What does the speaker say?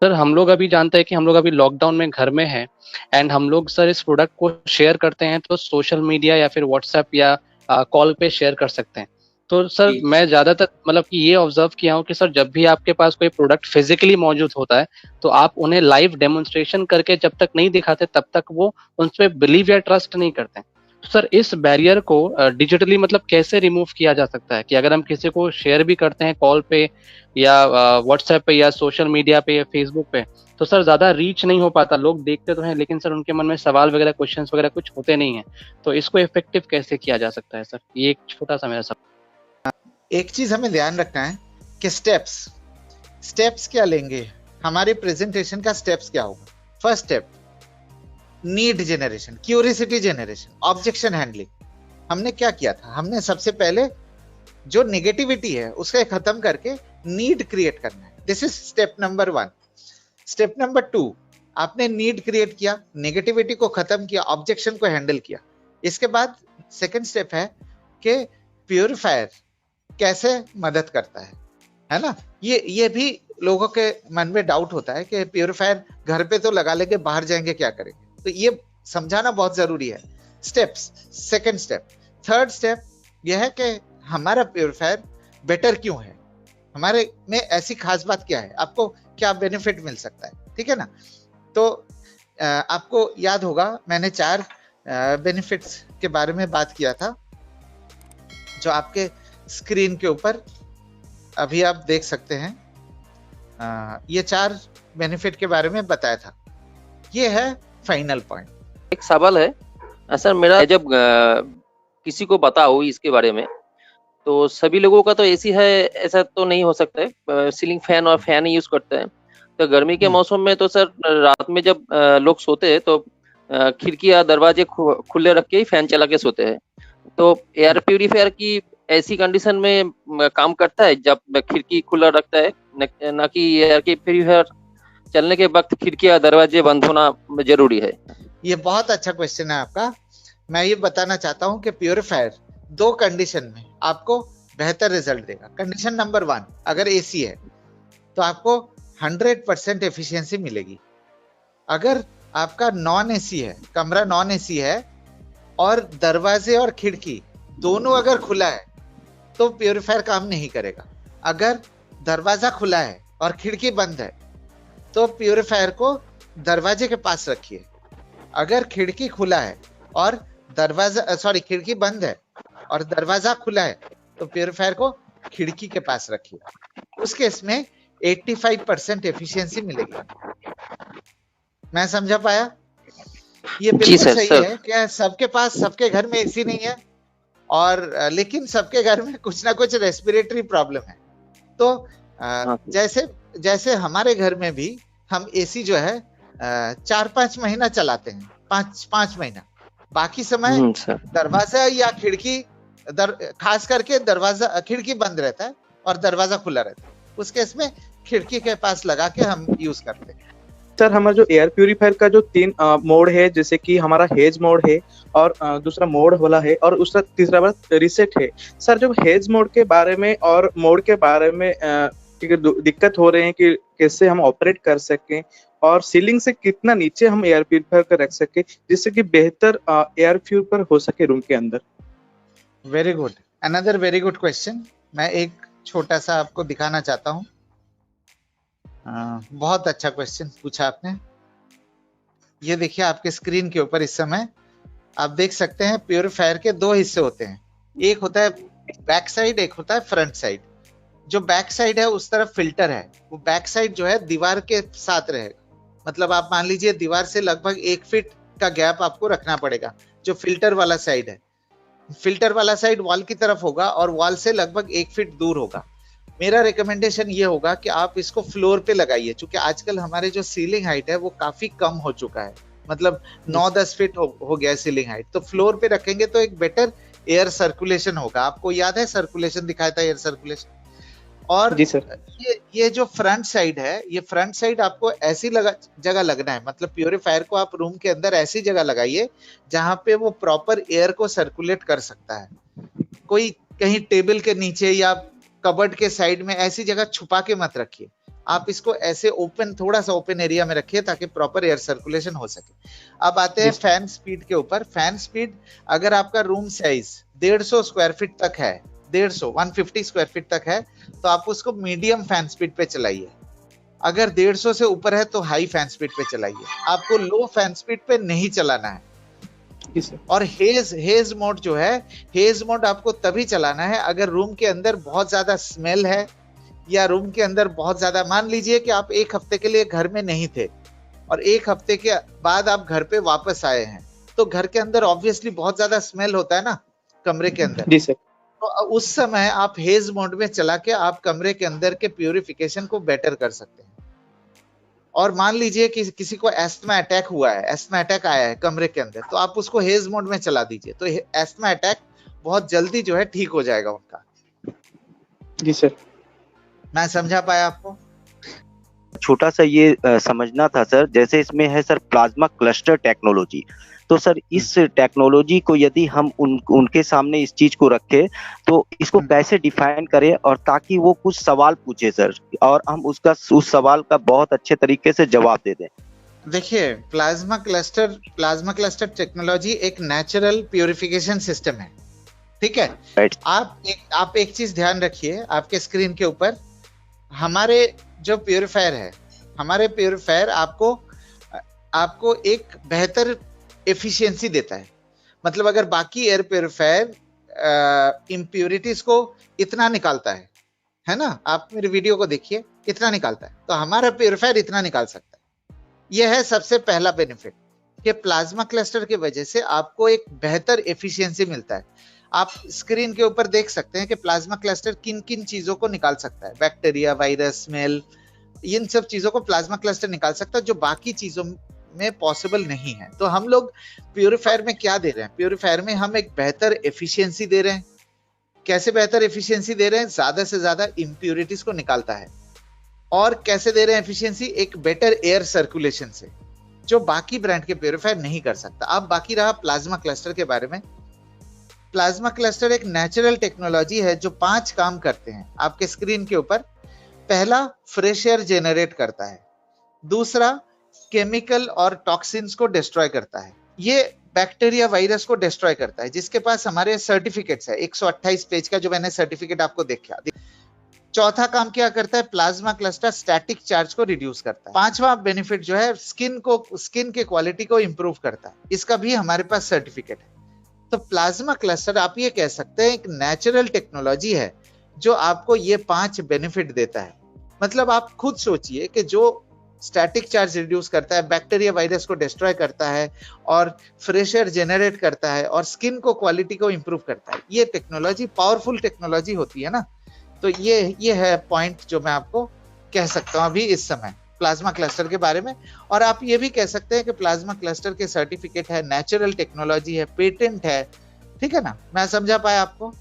Sir हम लोग अभी जानते हैं कि हम लोग अभी लॉकडाउन में घर में हैं। एंड हम लोग सर इस प्रोडक्ट को शेयर करते हैं तो सोशल मीडिया या फिर व्हाट्सएप या कॉल पे शेयर कर सकते हैं। तो सर जी मैं ज्यादातर मतलब कि ये ऑब्जर्व किया हूँ कि सर जब भी आपके पास कोई प्रोडक्ट फिजिकली मौजूद होता है तो आप उन्हें लाइव डेमोन्स्ट्रेशन करके जब तक नहीं दिखाते तब तक वो उन पे बिलीव या ट्रस्ट नहीं करते हैं। तो सर इस बैरियर को डिजिटली मतलब कैसे रिमूव किया जा सकता है कि अगर हम किसी को शेयर भी करते हैं कॉल पे या व्हाट्सएप पे या सोशल मीडिया पे या फेसबुक पे, तो सर ज्यादा रीच नहीं हो पाता। लोग देखते तो हैं लेकिन सर उनके मन में सवाल वगैरह क्वेश्चंस वगैरह कुछ होते नहीं है। तो इसको इफेक्टिव कैसे किया जा सकता है सर, ये एक छोटा सा मेरा सब। एक चीज हमें ध्यान रखना है कि स्टेप्स स्टेप्स क्या लेंगे, हमारे प्रेजेंटेशन का स्टेप्स क्या होगा। First step, need generation, curiosity generation, objection handling. हमने क्या किया था, हमने सबसे पहले जो नेगेटिविटी है उसको खत्म करके नीड क्रिएट करना है। This is step number 1। Step number 2, आपने नीड क्रिएट किया, नेगेटिविटी को खत्म किया, ऑब्जेक्शन को हैंडल किया। इसके बाद सेकंड स्टेप है कि प्यूरिफायर कैसे मदद करता है ना। ये भी लोगों के मन में डाउट होता है कि प्यूरिफायर घर पे तो लगा लेंगे, बाहर जाएंगे क्या करेंगे, तो ये समझाना बहुत जरूरी है। Steps, second step. Third step यह है कि हमारा प्यूरिफायर बेटर क्यों है, हमारे में ऐसी खास बात क्या है, आपको क्या बेनिफिट मिल सकता है, ठीक है ना। तो आपको याद होगा मैंने 4 बेनिफिट्स के बारे में बात किया था, जो आपके स्क्रीन के ऊपर अभी आप देख सकते हैं। ये 4 बेनिफिट के बारे में बताया था। ये है फाइनल पॉइंट। एक सवाल है सर मेरा, जब किसी को बताओ इसके बारे में तो सभी लोगों का तो एसी है ऐसा तो नहीं हो सकता है, सीलिंग फैन और फैन ही यूज करते हैं। तो गर्मी के मौसम में तो सर रात में जब लोग सोते हैं तो खिड़की या दरवाजे खुले रख के ही फैन चला के सोते हैं। तो एयर प्यूरिफायर की ऐसी कंडीशन में काम करता है जब खिड़की खुला रखता है, न कि एयर प्यूरिफायर चलने के वक्त खिड़की या दरवाजे बंद होना जरूरी है। ये बहुत अच्छा क्वेश्चन है आपका। मैं ये बताना चाहता हूँ कि प्यूरिफायर 2 कंडीशन में आपको बेहतर रिजल्ट देगा। कंडीशन नंबर 1, अगर एसी है तो आपको 100% एफिशिएंसी मिलेगी। अगर आपका नॉन एसी है, कमरा नॉन एसी है और दरवाजे और खिड़की दोनों अगर खुला है तो प्यूरिफायर काम नहीं करेगा। अगर दरवाजा खुला है और खिड़की बंद है तो प्यूरिफायर को दरवाजे के पास रखिए। अगर खिड़की खुला है और खिड़की बंद है और दरवाजा खुला है तो प्यूरिफायर को खिड़की के पास रखिए। उस केस में 85% एफिशिएंसी मिलेगी। मैं समझा पाया? ये बिल्कुल सही है कि सबके पास, सबके घर में एसी नहीं है और लेकिन सबके घर में कुछ ना कुछ रेस्पिरेटरी प्रॉब्लम है। तो जैसे हमारे घर में भी हम एसी जो है 4-5 महीना चलाते हैं, 5 महीना। बाकी समय दरवाजा या खिड़की खास करके दरवाजा खिड़की बंद रहता है और दरवाजा खुला रहता है। उस केस में खिड़की के पास लगा के हम यूज करते हैं। सर हमारा जो एयर प्यूरिफायर का जो 3 मोड है, जैसे कि हमारा हेज मोड है और दूसरा मोड वाला है और उसका तीसरा वाला रिसेट है। सर जो हेज मोड के बारे में और मोड के बारे में दिक्कत हो रहे हैं कि कैसे हम ऑपरेट कर सकें और सीलिंग से कितना नीचे हम एयर प्यूरिफायर को रख सके जिससे कि बेहतर एयर प्यूरिफायर हो सके रूम के अंदर। Very good, another very good question. मैं एक छोटा सा आपको दिखाना चाहता हूँ। बहुत अच्छा क्वेश्चन पूछा आपने। ये देखिए आपके स्क्रीन के ऊपर इस समय आप देख सकते हैं प्यूरिफायर के 2 हिस्से होते हैं। एक होता है बैक साइड, एक होता है फ्रंट साइड। जो बैक साइड है उस तरफ फिल्टर है। वो बैक साइड जो है दीवार के साथ रहेगा, मतलब आप मान लीजिए दीवार से लगभग 1 फीट का गैप आपको रखना पड़ेगा। जो फिल्टर वाला साइड है, फिल्टर वाला साइड वॉल की तरफ होगा और वॉल से लगभग 1 फीट दूर होगा। मेरा रिकमेंडेशन ये होगा कि आप इसको फ्लोर पे लगाइए, क्योंकि आजकल हमारे जो सीलिंग हाइट है वो काफी कम हो चुका है, मतलब 9-10 फीट हो गया सीलिंग हाइट। तो फ्लोर पे रखेंगे तो एक बेटर एयर सर्कुलेशन होगा। आपको याद है सर्कुलेशन दिखाया था, एयर सर्कुलेशन। और जी सर। ये जो फ्रंट साइड है, ये फ्रंट साइड आपको ऐसी जगह लगना है, मतलब प्यूरिफायर को आप रूम के अंदर ऐसी जगह लगाइए जहां पे वो प्रॉपर एयर को सर्कुलेट कर सकता है। कोई कहीं टेबल के नीचे या कबर्ड के साइड में ऐसी जगह छुपा के मत रखिए, आप इसको ऐसे ओपन, थोड़ा सा ओपन एरिया में रखिए ताकि प्रॉपर एयर सर्कुलेशन हो सके। अब आते हैं फैन स्पीड के ऊपर। फैन स्पीड, अगर आपका रूम साइज 150 स्क्वायर फीट तक है, 150 स्क्वायर फीट तक है, तो आप उसको मीडियम फैन स्पीड पे चलाइए। अगर 150 से ऊपर है तो हाई फैन स्पीड पे चलाइए, आपको लो फैन स्पीड पे नहीं चलाना है। और हेज मोड जो है, हेज मोड आपको तभी चलाना है अगर रूम के अंदर बहुत ज्यादा स्मेल है, या रूम के अंदर बहुत ज्यादा, मान लीजिए कि आप 1 हफ्ते के लिए घर में नहीं थे और 1 हफ्ते के बाद आप घर पे वापस आए हैं, तो घर के अंदर ऑब्वियसली बहुत ज्यादा स्मेल होता है ना कमरे के अंदर। जी सर। तो उस समय आप हेज मोड में चला के आप कमरे के अंदर के प्यूरिफिकेशन को बेटर कर सकते हैं। और मान लीजिए कि किसी को एस्थमा अटैक हुआ है, एस्थमा अटैक आया है कमरे के अंदर, तो आप उसको हेज मोड में चला दीजिए, तो एस्थमा अटैक बहुत जल्दी जो है ठीक हो जाएगा उनका। जी सर। मैं समझा पाया आपको? छोटा सा ये समझना था सर, जैसे इसमें है सर प्लाज्मा क्लस्टर टेक्नोलॉजी, तो सर इस टेक्नोलॉजी को यदि हम उनके सामने इस चीज को रखें तो इसको कैसे डिफाइन करें, और ताकि वो कुछ सवाल पूछे सर और हम उस सवाल का बहुत अच्छे तरीके से जवाब दे दें। देखिए, प्लाज्मा क्लस्टर टेक्नोलॉजी एक नेचुरल प्यूरिफिकेशन सिस्टम है, ठीक है। राइट। आप एक चीज ध्यान रखिए, आपके स्क्रीन के ऊपर हमारे जो प्यूरिफायर है, हमारे प्यूरिफायर आपको एक बेहतर एफिशिएंसी देता है। मतलब अगर बाकी एयर प्यूरिफायर इम्प्यूरिटीज को इतना निकालता है ना, आप मेरे वीडियो को देखिए, इतना निकालता है, तो हमारा प्यूरिफायर इतना निकाल सकता है। यह है सबसे पहला बेनिफिट कि प्लाज्मा क्लस्टर की वजह से आपको एक बेहतर एफिशिएंसी मिलता है। आप स्क्रीन के ऊपर देख सकते हैं कि प्लाज्मा क्लस्टर किन किन चीजों को निकाल सकता है, बैक्टीरिया, वायरस, स्मेल, इन सब चीजों को प्लाज्मा क्लस्टर निकाल सकता है जो बाकी चीजों में पॉसिबल नहीं है। तो हम लोग प्यूरिफायर में क्या दे रहे हैं? प्यूरिफायर में हम एक बेहतर एफिशिएंसी दे रहे हैं। कैसे बेहतर एफिशिएंसी दे रहे हैं? ज्यादा से ज्यादा इंप्यूरिटीज को निकालता है। और कैसे दे रहे हैं एफिशिएंसी? एक बेटर एयर सर्कुलेशन से, जो बाकी ब्रांड के प्यूरिफायर नहीं कर सकता। अब बाकी रहा प्लाज्मा क्लस्टर के बारे में। प्लाज्मा क्लस्टर एक नेचुरल टेक्नोलॉजी है जो 5 काम करते हैं आपके स्क्रीन के ऊपर। पहला, फ्रेश एयर जेनरेट करता है। दूसरा, केमिकल और टॉक्सिन्स को डिस्ट्रॉय करता है। ये बैक्टीरिया, वायरस को डिस्ट्रॉय करता है, जिसके पास हमारे सर्टिफिकेट्स है, 128 पेज का जो मैंने सर्टिफिकेट आपको देखा। चौथा काम क्या करता है? प्लाज्मा क्लस्टर स्टैटिक चार्ज को रिड्यूस करता है। 5वां बेनिफिट जो है, स्किन के क्वालिटी को इंप्रूव करता है। इसका भी हमारे पास सर्टिफिकेट है। तो प्लाज्मा क्लस्टर आप ये कह सकते हैं एक नेचुरल टेक्नोलॉजी है जो आपको ये 5 बेनिफिट देता है। मतलब आप खुद सोचिए कि जो स्टैटिक चार्ज रिड्यूस करता है, बैक्टीरिया, वायरस को डिस्ट्रॉय करता है, और फ्रेश एयर जेनरेट करता है, और स्किन को क्वालिटी को इंप्रूव करता है, ये टेक्नोलॉजी पावरफुल टेक्नोलॉजी होती है ना। तो ये है पॉइंट जो मैं आपको कह सकता हूं अभी इस समय प्लाज्मा क्लस्टर के बारे में। और आप ये भी कह सकते हैं कि प्लाज्मा क्लस्टर के सर्टिफिकेट है, नेचुरल टेक्नोलॉजी है, पेटेंट है, ठीक है ना। मैं समझा पाया आपको?